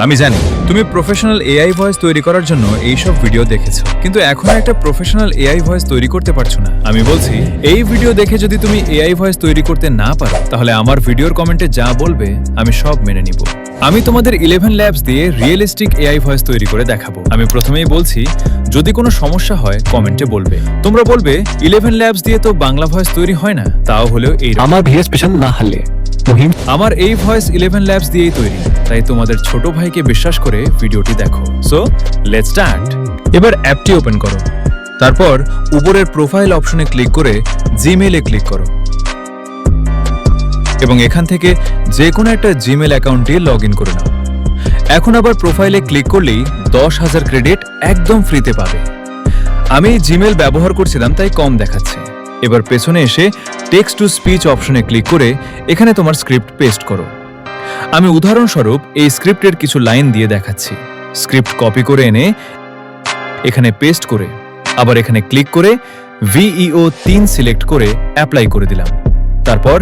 আমি জানি তুমি প্রফেশনাল এআই ভয়েস তৈরি করার জন্য এইসব ভিডিও দেখেছো, কিন্তু এখনো একটা প্রফেশনাল এআই ভয়েস তৈরি করতে পারছো না। আমি বলছি, এই ভিডিও দেখে যদি তুমি এআই ভয়েস তৈরি করতে না পারো, তাহলে আমার ভিডিওর কমেন্টে যা বলবে আমি সব মেনে নিব। আমি তোমাদের 11 ল্যাবস দিয়ে রিয়েলিস্টিক এআই ভয়েস তৈরি করে দেখাবো। আমি প্রথমেই বলছি, যদি কোনো সমস্যা হয় কমেন্টে বলবে। তোমরা বলবে 11 ল্যাবস দিয়ে তো বাংলা ভয়েস তৈরি হয় না, তাও হলেও এই আমার ভিএস পেশন না হলে আমার এই ভয়েস 11 ল্যাবস দিয়েই তৈরি, তাই তোমাদের ছোট ভাইকে বিশ্বাস করে ভিডিওটি দেখো। So let's start. এবার অ্যাপটি ওপেন করো, তারপর উপরের প্রোফাইল অপশনে ক্লিক করে জিমেইলে ক্লিক করো এবং এখান থেকে যে কোনো একটা জিমেইল অ্যাকাউন্টে লগ ইন করে নাও। এখন আবার প্রোফাইলে ক্লিক করলেই 10,000 ক্রেডিট একদম ফ্রিতে পাবে। আমি জিমেইল ব্যবহার করছিলাম তাই কম দেখাচ্ছে। এবার পেছনে এসে টেক্সট টু স্পিচ অপশনে ক্লিক করে এখানে তোমার স্ক্রিপ্ট পেস্ট করো। আমি উদাহরণস্বরূপ এই স্ক্রিপ্টের কিছু লাইন দিয়ে দেখাচ্ছি। স্ক্রিপ্ট কপি করে এনে এখানে পেস্ট করে আবার এখানে ক্লিক করে VEO 3 সিলেক্ট করে অ্যাপ্লাই করে দিলাম। তারপর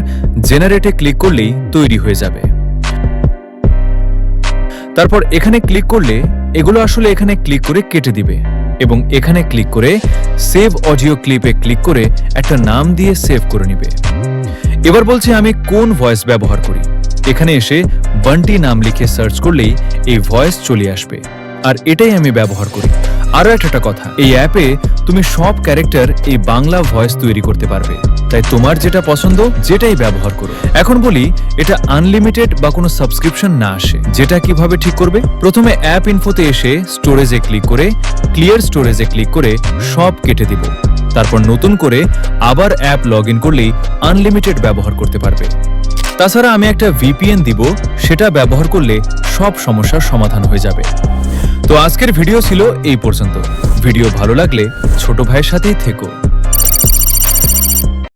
জেনারেটে ক্লিক করলেই তৈরি হয়ে যাবে। তারপর এখানে ক্লিক করলে এগুলো আসলে এখানে ক্লিক করে কেটে দিবে এবং এখানে ক্লিক করে সেভ অডিও ক্লিপে ক্লিক করে একটা নাম দিয়ে সেভ করে নিবে। এবার বলছি আমি কোন ভয়েস ব্যবহার করি। এখানে এসে বান্টি নাম লিখে সার্চ করলেই এই ভয়েস চলে আসবে, আর এটাই আমি ব্যবহার করি। আরো একটা কথা, এই অ্যাপে তুমি সব ক্যারেক্টার এই বাংলা ভয়েস তৈরি করতে পারবে, তাই তোমার যেটা পছন্দ যেটাই ব্যবহার করো। এখন বলি, এটা আনলিমিটেড বা কোনো সাবস্ক্রিপশন না আসে। যেটা কিভাবে ঠিক করবে? প্রথমে অ্যাপ ইনফোতে এসে স্টোরেজে ক্লিক করে ক্লিয়ার স্টোরেজে ক্লিক করে সব কেটে দিব। তারপর নতুন করে আবার অ্যাপ লগ ইন করলেই আনলিমিটেড ব্যবহার করতে পারবে। তাছাড়া আমি একটা VPN দিব, সেটা ব্যবহার করলে সব সমস্যার সমাধান হয়ে যাবে। তো আজকের ভিডিও ছিল এই পর্যন্ত। ভিডিও ভালো লাগলে ছোট ভাইয়ের সাথেই থেকো।